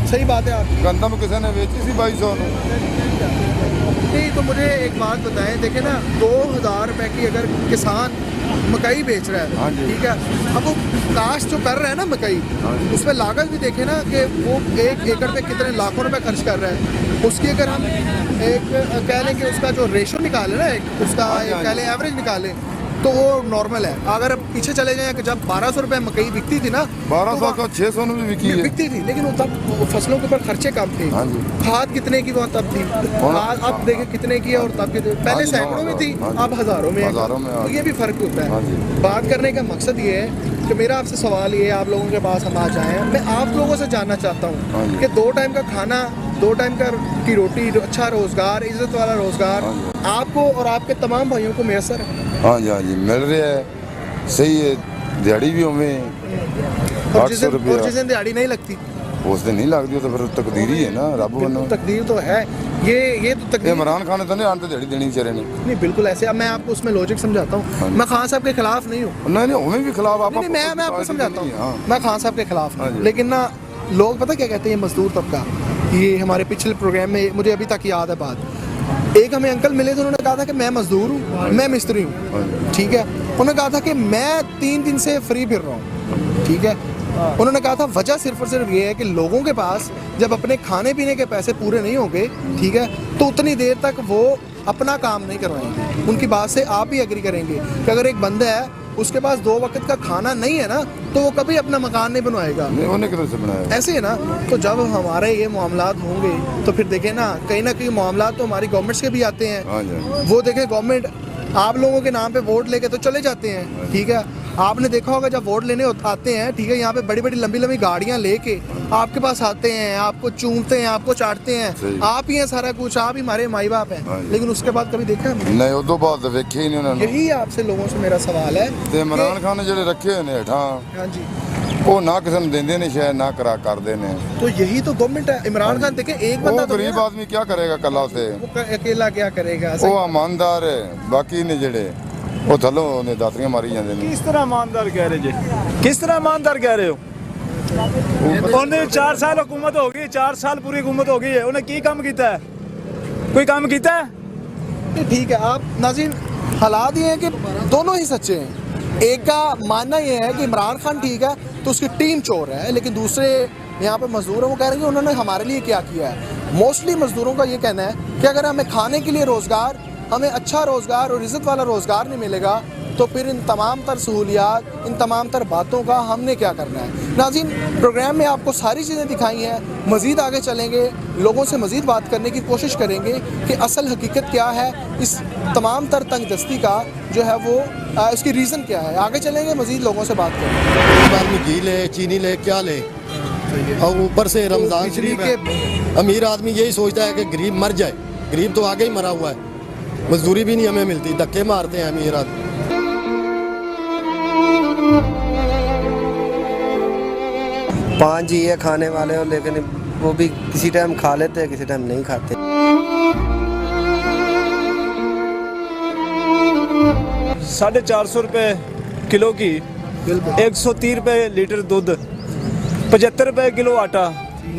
Speaker 4: सही बात है आपकी।
Speaker 6: गंदम किसी ने बेची सी 2200 में।
Speaker 4: नहीं तो मुझे एक बात बताएं, देखें ना 2000 रुपए की अगर किसान मकई बेच रहा है,
Speaker 6: हाँ जी।
Speaker 4: ठीक है, अब वो काश्त जो कर रहा है ना मकई,
Speaker 6: हाँ जी।
Speaker 4: उसमें लागत भी देखे ना कि वो 1 एकड़ पे कितने लाखों रुपए खर्च कर रहा है। उसकी अगर हम एक कह लें कि उसका जो रेशो निकाले ना, एक उसका एक कह लें एवरेज निकालें, तो वो नॉर्मल है। अगर अब पीछे चले जाएं कि जब 1200 रुपये मकई बिकती थी ना,
Speaker 6: 1200 का 600 में भी बिकी है।
Speaker 4: बिकती थी, लेकिन वो तब फसलों के ऊपर खर्चे कम थे।
Speaker 6: हाँ जी।
Speaker 4: खाद कितने की वहाँ तब थी, खाद अब देखें कितने की है और तब कितने, पहले सैकड़ों में थी, अब हज़ारों में है। तो ये भी फ़र्क होता है। बात करने का मकसद ये है कि मेरा आपसे सवाल ये है, आप लोगों के पास हम आ जाएँ, मैं आप लोगों से जानना चाहता हूँ कि 2 टाइम का खाना, 2 टाइम की रोटी, अच्छा रोज़गार, इज़्ज़त वाला रोज़गार आपको और आपके तमाम भाइयों को मैसर है?
Speaker 6: हाँ जी, हाँ जी, मिल रहा है, सही है। दिहाड़ी भी हमें 800 रुपये,
Speaker 4: और जिस दिन दिहाड़ी नहीं लगती
Speaker 6: उस दिन नहीं लगती, तो फिर तकदीर ही है ना, रब बनो।
Speaker 4: तकदीर तो है, ये तो तकदीर।
Speaker 6: इमरान खान ने तो नहीं आने दिहाड़ी देनी बेचारे ने।
Speaker 4: नहीं बिल्कुल ऐसे। अब मैं आपको उसमें लॉजिक समझाता हूँ। मैं खान साहब के खिलाफ नहीं हूँ,
Speaker 6: नहीं, हमें भी खिलाफ आप।
Speaker 4: नहीं, मैं आपको समझाता हूँ।
Speaker 6: हाँ।
Speaker 4: मैं खान साहब के खिलाफ
Speaker 6: हाँ
Speaker 4: हूँ,
Speaker 6: जी।
Speaker 4: लेकिन ना लोग पता क्या कहते हैं, मजदूर तबका, ये हमारे पिछले प्रोग्राम में मुझे अभी तक याद है बात, एक हमें अंकल मिले थे, उन्होंने कहा था कि मैं मजदूर हूँ, मैं मिस्त्री हूँ, ठीक है। उन्होंने कहा था कि मैं 3 दिन से फ्री फिर रहा हूँ, ठीक है। उन्होंने कहा था वजह सिर्फ और सिर्फ ये है कि लोगों के पास जब अपने खाने पीने के पैसे पूरे नहीं होंगे, ठीक है, तो उतनी देर तक वो अपना काम नहीं करवाएंगे। उनकी बात से आप भी एग्री करेंगे कि अगर एक बंदा है उसके पास 2 वक्त का खाना नहीं है ना, तो वो कभी अपना मकान नहीं बनवाएगा।
Speaker 6: उन्होंने किधर से बनाया?
Speaker 4: ऐसे है ना। तो जब हमारे ये मामलात होंगे तो फिर देखें ना कहीं मामलात तो हमारी गवर्नमेंट्स के भी आते हैं।
Speaker 6: हाँ जी।
Speaker 4: वो देखें गवर्नमेंट आप लोगों के नाम पे वोट लेके तो चले जाते हैं, ठीक है। आपने देखा होगा जब वोट लेने आते हैं, ठीक है, यहाँ पे बड़ी बड़ी लंबी लंबी गाड़ियाँ लेके आपके पास आते हैं, आपको चूमते हैं, आपको चाटते हैं, आप ही हैं सारा कुछ, आप ही हमारे माई बाप हैं। लेकिन उसके बाद कभी देखा है
Speaker 6: नहीं, उदो बाद वेखे ही नहीं उन्होंने।
Speaker 4: यही आपसे लोगों से मेरा सवाल है।
Speaker 6: ते इमरान खान ने ਜਿਹੜੇ ਰੱਖੇ ਹੋਏ ਨੇ ਹੇਠਾਂ,
Speaker 4: हाँ जी,
Speaker 6: ਉਹ ਨਾ ਕਿਸੇ ਨੂੰ ਦਿੰਦੇ ਨੇ, ਸ਼ਾਇਦ ਨਾ ਕਰਾ ਕਰਦੇ ਨੇ।
Speaker 4: तो यही तो गवर्नमेंट है। इमरान खान देखे एक बंदा
Speaker 6: ਉਹ
Speaker 4: तो
Speaker 6: ਗਰੀਬ ਆਦਮੀ ਕੀ ਕਰੇਗਾ ਕੱਲਾ ਉੱਤੇ?
Speaker 4: वो अकेला क्या करेगा?
Speaker 6: ਉਹ ਇਮਾਨਦਾਰ ਹੈ, ਬਾਕੀ ਨੇ ਜਿਹੜੇ ਉਹ ਥੱਲੋਂ ਨੇ ਦਾਤਰੀਆਂ ਮਾਰੀ ਜਾਂਦੇ ਨੇ।
Speaker 3: किस तरह ईमानदार कह रहे जी? किस तरह ईमानदार कह रहे हो? उन्हें 4 साल हुकूमत हो गई, 4 साल पूरी हुकूमत हो गई है, उन्हें की काम किया है? कोई काम किया है?
Speaker 4: नहीं, ठीक है। आप नाज़रीन हालात ये हैं कि दोनों ही सच्चे हैं। एक का मानना ये है कि इमरान खान ठीक है तो उसकी टीम चोर है, लेकिन दूसरे यहाँ पे मजदूर हैं, वो कह रहे हैं कि उन्होंने हमारे लिए क्या किया है। मोस्टली मजदूरों का ये कहना है कि अगर हमें खाने के लिए रोज़गार, हमें अच्छा रोज़गार और इज़्ज़त वाला रोज़गार नहीं मिलेगा तो फिर इन तमाम तर सहूलियात, इन तमाम तर बातों का हमने क्या करना है। नाज़रीन प्रोग्राम में आपको सारी चीज़ें दिखाई हैं, मज़ीद आगे चलेंगे, लोगों से मज़ीद बात करने की कोशिश करेंगे कि असल हकीकत क्या है इस तमाम तर तंग दस्ती का, जो है वो इसकी रीज़न क्या है। आगे चलेंगे, मज़ीद लोगों से बात करेंगे।
Speaker 1: आदमी घी ले, चीनी ले, क्या ले, और ऊपर से रमज़ान शरीफ है। अमीर आदमी यही सोचता है कि गरीब मर जाए, गरीब तो आगे ही मरा हुआ है, मजदूरी भी नहीं हमें मिलती, धक्के मारते हैं अमीर आदमी।
Speaker 2: 5 ही है खाने वाले हो, लेकिन वो भी किसी टाइम खा लेते हैं, किसी टाइम नहीं खाते।
Speaker 3: 450 रुपये किलो की, 130 रुपये लीटर दूध, 75 रुपये किलो आटा,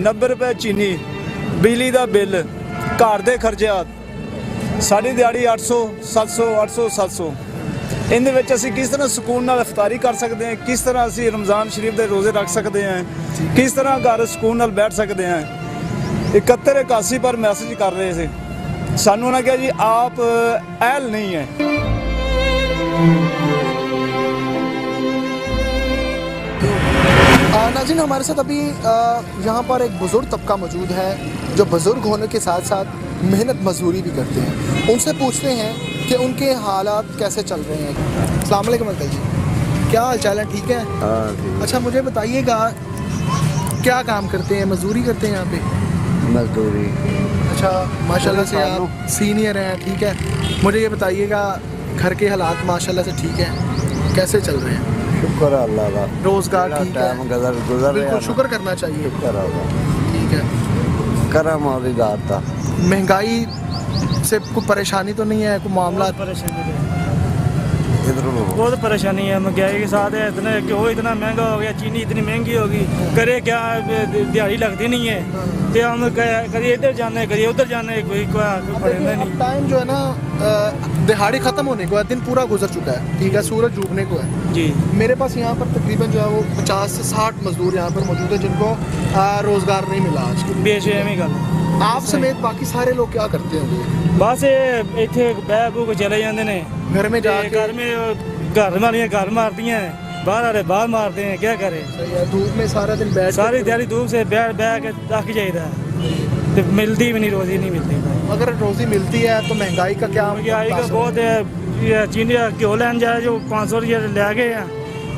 Speaker 3: 90 रुपये चीनी, बिजली का बिल, घर के खर्चात, साड़ी दिहाड़ी 800 700 800 700। ਇਹਦੇ ਵਿੱਚ ਅਸੀਂ ਕਿਸ ਤਰ੍ਹਾਂ ਸਕੂਨ ਨਾਲ ਇਫਤਾਰੀ ਕਰ ਸਕਦੇ ਹਾਂ, ਕਿਸ ਤਰ੍ਹਾਂ ਅਸੀਂ ਰਮਜ਼ਾਨ ਸ਼ਰੀਫ ਦੇ ਰੋਜ਼ੇ ਰੱਖ ਸਕਦੇ ਹਾਂ, ਕਿਸ ਤਰ੍ਹਾਂ ਘਰ ਸਕੂਨ ਨਾਲ ਬੈਠ ਸਕਦੇ ਹਾਂ। 71 81 ਪਰ ਮੈਸੇਜ ਕਰ ਰਹੇ ਸੀ ਸਾਨੂੰ, ਉਹਨਾਂ ਕਿਹਾ ਜੀ ਆਪ ਅਹਿਲ ਨਹੀਂ ਹੈ।
Speaker 4: नाज़रीन हमारे साथ अभी यहाँ पर एक बुज़ुर्ग तबका मौजूद है जो बुज़ुर्ग होने के साथ साथ मेहनत मजदूरी भी करते हैं। उनसे पूछते हैं कि उनके हालात कैसे चल रहे हैं। अस्सलाम वालेकुम अंकल जी, क्या हाल चाल है? ठीक है। अच्छा मुझे बताइएगा क्या काम करते हैं? मजदूरी करते हैं यहाँ पे?
Speaker 2: मजदूरी।
Speaker 4: अच्छा माशाल्लाह से आप सीनियर हैं, ठीक है। मुझे ये बताइएगा घर के हालात माशाल्लाह से ठीक है, कैसे चल रहे हैं?
Speaker 2: शुक्र अल्लाह का,
Speaker 4: रोज़गार ठीक है?
Speaker 2: गुजर
Speaker 4: बिल्कुल शुक्र करना चाहिए, ठीक है।
Speaker 2: करम और था।
Speaker 4: महंगाई से कोई परेशानी तो नहीं है, कोई मामला?
Speaker 7: बहुत परेशानी है, महंगाई के साथ है, इतना घ्यो इतना महंगा हो गया, चीनी इतनी महंगी होगी, करे क्या, दिहाड़ी लगती नहीं है, तो हम कभी इधर जाने कभी उधर जाने, कोई पड़ेगा नहीं।
Speaker 4: टाइम जो है ना दिहाड़ी ख़त्म होने को है, दिन पूरा गुजर चुका है, ठीक है, सूरज डूबने को है
Speaker 7: जी।
Speaker 4: मेरे पास यहाँ पर तकरीबन जो है वो 50 से 60 मजदूर यहाँ पर मौजूद है जिनको रोज़गार नहीं मिला आज के लिए।
Speaker 7: बेशर्मी गल
Speaker 4: आप समेत बाकी सारे लोग क्या करते हैं?
Speaker 7: बस ਇਹ ਇੱਥੇ ਬਹਿ ਬੂ ਕੇ ਚਲੇ ਜਾਂਦੇ ਨੇ
Speaker 4: घर में
Speaker 7: ਤੇ
Speaker 4: जाके
Speaker 7: ਘਰ ਮੇ ਘਰ ਵਾਲੀਆਂ ਘਰ ਮਾਰਦੀਆਂ ਬਾਹਰ ਵਾਲੇ ਬਾਹਰ ਮਾਰਦੇ हैं क्या करे
Speaker 4: सही है, धूप में सारा दिन बैठ
Speaker 7: सारी दिहाड़ी धूप से बैठ बैठ के थक जाइदा ਤੇ ਮਿਲਦੀ ਵੀ ਨਹੀਂ ਰੋਜ਼ੀ ਨਹੀਂ ਮਿਲਦੀ
Speaker 4: अगर रोजी मिलती है तो महंगाई का क्या
Speaker 7: महंगाई का
Speaker 4: असर
Speaker 7: बहुत है ये चीनी का घ्यो लैन जाए जो 500 रुपये ले गए हैं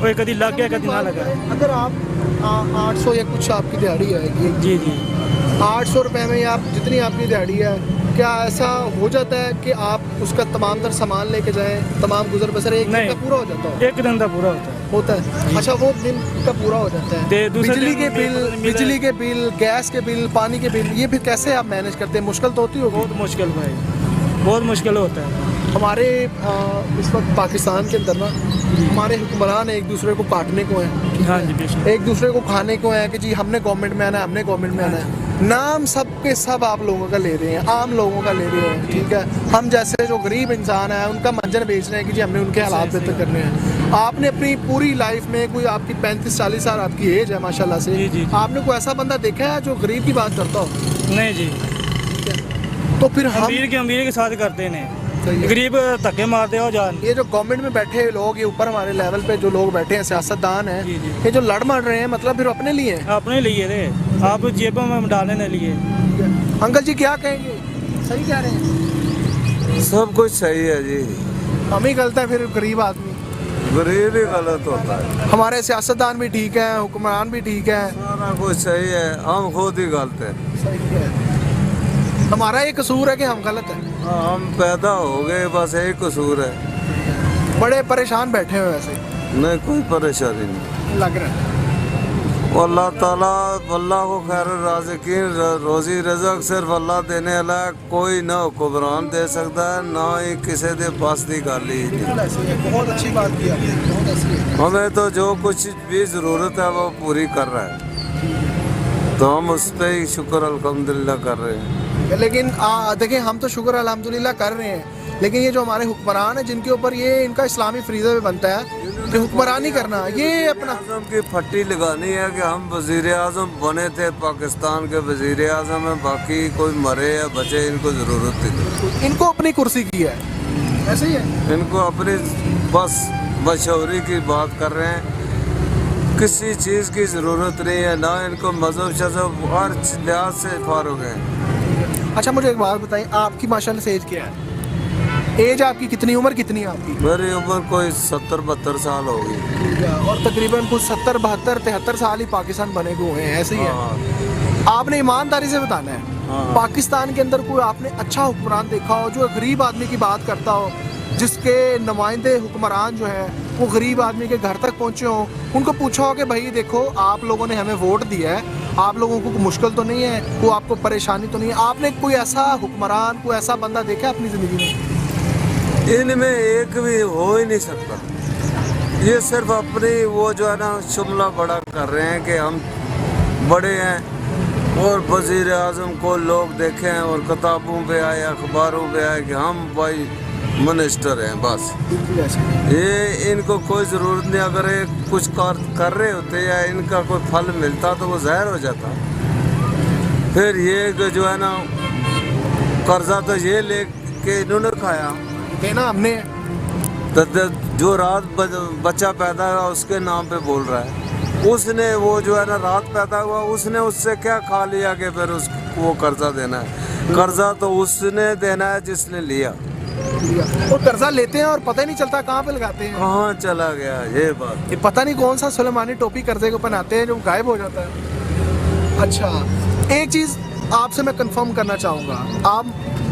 Speaker 7: वो कभी लग गया कभी ना लगा
Speaker 4: है? अगर आप 800 या कुछ आपकी दिहाड़ी आएगी,
Speaker 7: जी जी
Speaker 4: 800 रुपए में आप जितनी आपकी दिहाड़ी है, क्या ऐसा हो जाता है कि आप उसका तमाम तर सामान लेके जाएं, तमाम गुजर बसर एक दिन
Speaker 7: नहीं।
Speaker 4: का पूरा हो जाता है?
Speaker 7: एक दिन का पूरा होता है
Speaker 4: अच्छा, वो दिन का पूरा हो जाता
Speaker 7: ते
Speaker 4: है।
Speaker 7: दूसरे
Speaker 4: बिजली
Speaker 7: दिन
Speaker 4: के बिल,
Speaker 7: मिला-
Speaker 4: बिजली के बिल, गैस के बिल, पानी के बिल, ये फिर कैसे आप मैनेज करते हैं? मुश्किल तो होती होगी।
Speaker 7: बहुत मुश्किल भाई बहुत मुश्किल होता है
Speaker 4: हमारे इस वक्त पाकिस्तान के अंदर ना हमारे हुक्मरान एक दूसरे को काटने को हैं,
Speaker 7: हाँ जी बेशक
Speaker 4: एक दूसरे को खाने को है कि जी हमने गवर्नमेंट में आना है, हमने गवर्नमेंट में आना है। नाम सब के सब आप लोगों का ले रहे हैं, आम लोगों का ले रहे हैं, ठीक है। हम जैसे जो गरीब इंसान है उनका मंजर बेच रहे हैं कि जी हमने उनके हालात बेहतर करने हैं। आपने अपनी पूरी लाइफ में कोई आपकी 35-40 साल आपकी एज है माशाल्लाह से,
Speaker 7: जी, जी।
Speaker 4: आपने कोई ऐसा बंदा देखा है जो गरीब की बात करता हो?
Speaker 7: नहीं जी
Speaker 4: तो फिर हम
Speaker 7: अमीर के साथ करते हैं
Speaker 4: सही है।
Speaker 7: गरीब धक्के मारते हो जान
Speaker 4: ये जो गवर्नमेंट में बैठे लोग, ये ऊपर हमारे लेवल पे जो लोग बैठे हैं, सियासतदान हैं,
Speaker 7: जी, जी।
Speaker 4: ये जो लड़ मर रहे हैं, मतलब फिर अपने लिए हैं।
Speaker 7: अपने लिए थे आप जेबों में डालने के लिए
Speaker 4: अंकल जी क्या कहेंगे? सही कह रहे हैं?
Speaker 8: सब कुछ सही है जी,
Speaker 4: हम ही गलत है फिर गरीब आदमी?
Speaker 8: गरीब ही गलत होता है,
Speaker 4: हमारे सियासतदान भी ठीक है, हुक्मरान भी ठीक है,
Speaker 8: सारा कुछ सही है, हम खुद ही गलत है।
Speaker 4: सही है। हमारा ये कसूर है कि हम गलत हैं?
Speaker 8: हम पैदा हो गए बस यही कसूर है,
Speaker 4: बड़े परेशान बैठे हुए वैसे
Speaker 8: नहीं कोई परेशानी नहीं।
Speaker 4: लग रहा है।
Speaker 8: अल्लाह ताला अल्लाह को खैर राज़िकीन, रोजी रज़क सिर्फ अल्लाह देने वाला है, कोई ना हुक्मरान दे सकता है ना ही किसी के पास की गल ही नहीं।
Speaker 4: बिल्कुल ऐसे ही है, बहुत अच्छी बात की आपने, बहुत ऐसी है।
Speaker 8: हमें तो जो कुछ भी ज़रूरत है वो पूरी कर रहा है, तो हम उस पर ही शुक्र अल्हम्दुलिल्लाह कर रहे हैं।
Speaker 4: लेकिन देखिए हम तो शुक्र अल्हम्दुलिल्लाह कर रहे हैं, लेकिन ये जो हमारे हुक्मरान है जिनके ऊपर ये इनका इस्लामी फ्रीज़ा भी बनता है कि हुक्मरानी करना, ये अपना
Speaker 8: आज़म की फट्टी लगानी है कि हम वज़ीर आज़म बने थे, पाकिस्तान के वज़ीर आज़म हैं, बाकी कोई मरे या बचे इनको ज़रूरत ही नहीं।
Speaker 4: इनको अपनी कुर्सी की है, ऐसे ही है।
Speaker 8: इनको अपनी बस मशहूरी की बात कर रहे हैं, किसी चीज़ की ज़रूरत नहीं है, ना इनको मज़हब शज़ब हर लिहाज से फारुग हैं।
Speaker 4: अच्छा मुझे एक बात बताइए, आपकी माशाल्लाह से एज क्या है? एज आपकी कितनी, उम्र कितनी है आपकी?
Speaker 8: मेरी उम्र कोई 70-72 साल होगी।
Speaker 4: और तकरीबन कुछ 70-72-73 साल ही पाकिस्तान बने हुए हैं, ऐसे ही है।
Speaker 8: हाँ,
Speaker 4: आपने ईमानदारी से बताना है,
Speaker 8: हाँ।
Speaker 4: पाकिस्तान के अंदर कोई आपने अच्छा हुक्मरान देखा हो जो गरीब आदमी की बात करता हो, जिसके नुमाइंदे हुक्मरान जो है वो गरीब आदमी के घर तक पहुँचे हों, उनको पूछा हो कि भाई देखो आप लोगों ने हमें वोट दिया है, आप लोगों को मुश्किल तो नहीं है, कोई आपको परेशानी तो नहीं है? आपने कोई ऐसा हुक्मरान, कोई ऐसा बंदा देखा अपनी ज़िंदगी में?
Speaker 8: इनमें एक भी हो ही नहीं सकता, ये सिर्फ अपनी वो जो है ना शुमला बड़ा कर रहे हैं कि हम बड़े हैं और वज़ीर आज़म को लोग देखें और किताबों पे आए, अखबारों पे आए कि हम भाई मिनिस्टर हैं, बस
Speaker 4: बिल्कुल ऐसे।
Speaker 8: ये इनको कोई ज़रूरत नहीं। अगर ये कुछ कर रहे होते या इनका कोई फल मिलता तो वो ज़ाहिर हो जाता। फिर ये कि जो है ना कर्जा तो ये ले के इन्होंने खाया,
Speaker 4: देना हमने,
Speaker 8: तो जो रात बच्चा पैदा हुआ उसके नाम पे बोल रहा है, उसने वो जो है ना रात पैदा हुआ उसने उससे क्या खा लिया कि फिर उसको वो कर्जा देना है। कर्जा तो उसने देना है जिसने लिया,
Speaker 4: और कर्जा लेते हैं और पता ही नहीं चलता कहाँ पे लगाते हैं।
Speaker 8: कहाँ चला गया ये बात।
Speaker 4: ये पता नहीं कौन सा सुलेमानी टोपी कर्जे को पहनाते हैं जो गायब हो जाता है। अच्छा एक चीज़ आपसे मैं कंफर्म करना चाहूँगा, आप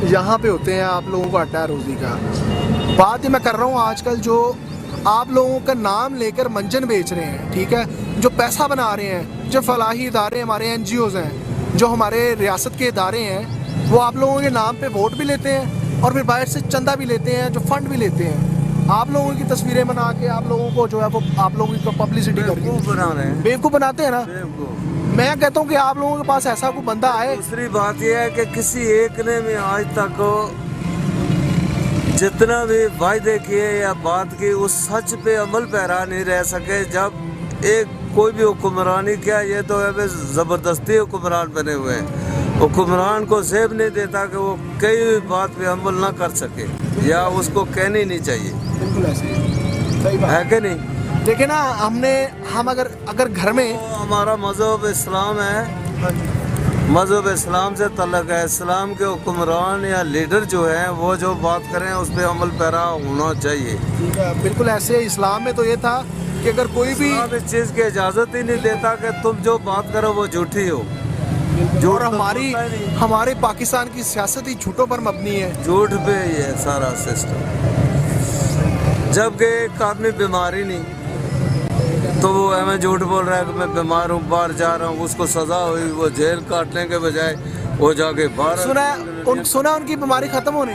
Speaker 4: यहाँ पे होते हैं, आप लोगों को अड्डा है रोज़ी का, बात ही मैं कर रहा हूँ आजकल जो आप लोगों का नाम लेकर मंजन बेच रहे हैं, ठीक है, जो पैसा बना रहे हैं, जो फलाही इदारे हमारे NGOs हैं, जो हमारे रियासत के इदारे हैं, वो आप लोगों के नाम पे वोट भी लेते हैं और फिर बाहर से चंदा भी लेते हैं, जो फंड भी लेते हैं, आप लोगों की तस्वीरें बना के आप लोगों को जो है वो आप लोगों की पब्लिसिटी करके
Speaker 8: बेवकूफ़ बना रहे हैं,
Speaker 4: बेवकूफ़ बनाते हैं ना।
Speaker 8: बेवकूफ़।
Speaker 4: मैं कहता हूँ कि आप लोगों के पास ऐसा कोई बंदा आए।
Speaker 8: दूसरी बात यह है कि किसी एक ने भी आज तक जितना भी वायदे किए या बात की उस सच पे अमल पैरा नहीं रह सके। जब एक कोई भी हुक्मरानी क्या, ये तो है ज़बरदस्ती हुक्मरान बने हुए हैं। हुक्मरान को जेब नहीं देता कि वो कई बात पे अमल ना कर सके या उसको कहनी नहीं चाहिए,
Speaker 4: बिल्कुल ऐसे ही, सही बात
Speaker 8: है कि नहीं?
Speaker 4: देखिए ना, हम अगर घर में
Speaker 8: तो हमारा मजहब इस्लाम है, मजहब इस्लाम से तल्लक है। इस्लाम के हुक्मरान या लीडर जो है वो जो बात करें उस पर अमल पैरा होना चाहिए।
Speaker 4: बिल्कुल ऐसे इस्लाम में तो ये था कि अगर कोई भी
Speaker 8: इस्लाम इस चीज़ की इजाज़त ही नहीं देता कि तुम जो बात करो वो झूठी हो।
Speaker 4: और हमारे पाकिस्तान की सियासत ही झूठों पर मबनी है,
Speaker 8: झूठ पे ही है सारा सिस्टम। जबकि एक आदमी बीमारी नहीं तो वो हमें झूठ बोल रहा है कि मैं बीमार हूँ, बाहर जा रहा हूँ, उसको सजा हुई, वो जेल काटने के बजाय वो जाके बाहर
Speaker 4: सुना उनकी बीमारी खत्म होने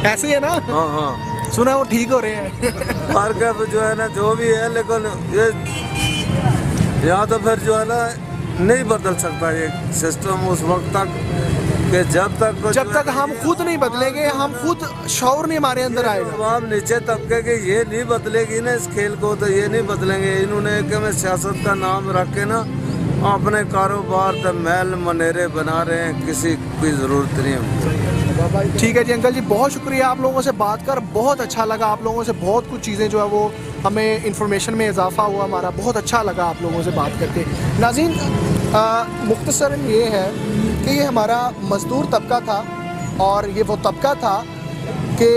Speaker 4: ऐसे ही है ना?
Speaker 8: हाँ हाँ,
Speaker 4: सुना वो ठीक हो रहे हैं।
Speaker 8: बाहर का जो है ना जो भी है, लेकिन ये यहाँ तो फिर जो है ना नहीं बदल सकता ये सिस्टम उस वक्त तक कि जब तक
Speaker 4: हम खुद नहीं बदलेंगे, हम खुद शौर नहीं हमारे अंदर आएगा।
Speaker 8: तमाम नीचे तबके के ये नहीं बदलेगी ना इस खेल को, तो ये नहीं बदलेंगे। इन्होंने कि मैं सियासत का नाम रख के ना अपने कारोबार तो महल मनेरे बना रहे हैं, किसी की ज़रूरत नहीं हमको।
Speaker 4: ठीक है जी अंकल जी, बहुत शुक्रिया, आप लोगों से बात कर बहुत अच्छा लगा। आप लोगों से बहुत कुछ चीज़ें जो है वो हमें इंफॉर्मेशन में इजाफा हुआ हमारा, बहुत अच्छा लगा आप लोगों से बात करके। नाज़रीन, मुख्तसरन ये है कि ये हमारा मज़दूर तबका था और ये वो तबका था कि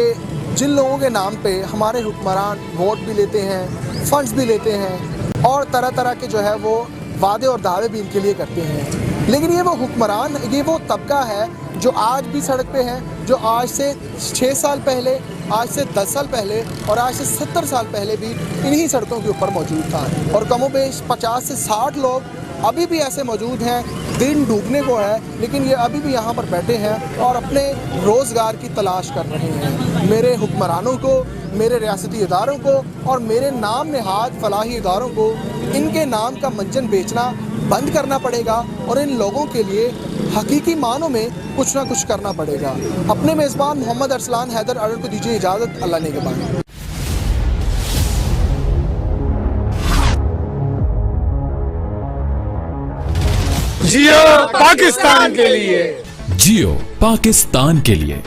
Speaker 4: जिन लोगों के नाम पे हमारे हुक्मरान वोट भी लेते हैं, फंड्स भी लेते हैं और तरह तरह के जो है वो वादे और दावे भी इनके लिए करते हैं। लेकिन ये वो हुक्मरान, ये वो तबका है जो आज भी सड़क पे है, जो आज से 6 साल पहले, आज से 10 साल पहले और आज से 70 साल पहले भी इन्हीं सड़कों के ऊपर मौजूद था। और कमोबेश 50 से 60 लोग अभी भी ऐसे मौजूद हैं, दिन डूबने को है लेकिन ये अभी भी यहाँ पर बैठे हैं और अपने रोज़गार की तलाश कर रहे हैं। मेरे हुक्मरानों को, मेरे रियासती इदारों को और मेरे नाम नेहाद फलाही इदारों को इनके नाम का मंजन बेचना बंद करना पड़ेगा और इन लोगों के लिए हकीकी मानों में कुछ ना कुछ करना पड़ेगा। अपने मेज़बान मोहम्मद अरसलान हैदर अरन को दीजिए इजाज़त। अल्लाह ने के बाद।
Speaker 9: जियो पाकिस्तान के लिए,
Speaker 10: जियो पाकिस्तान के लिए।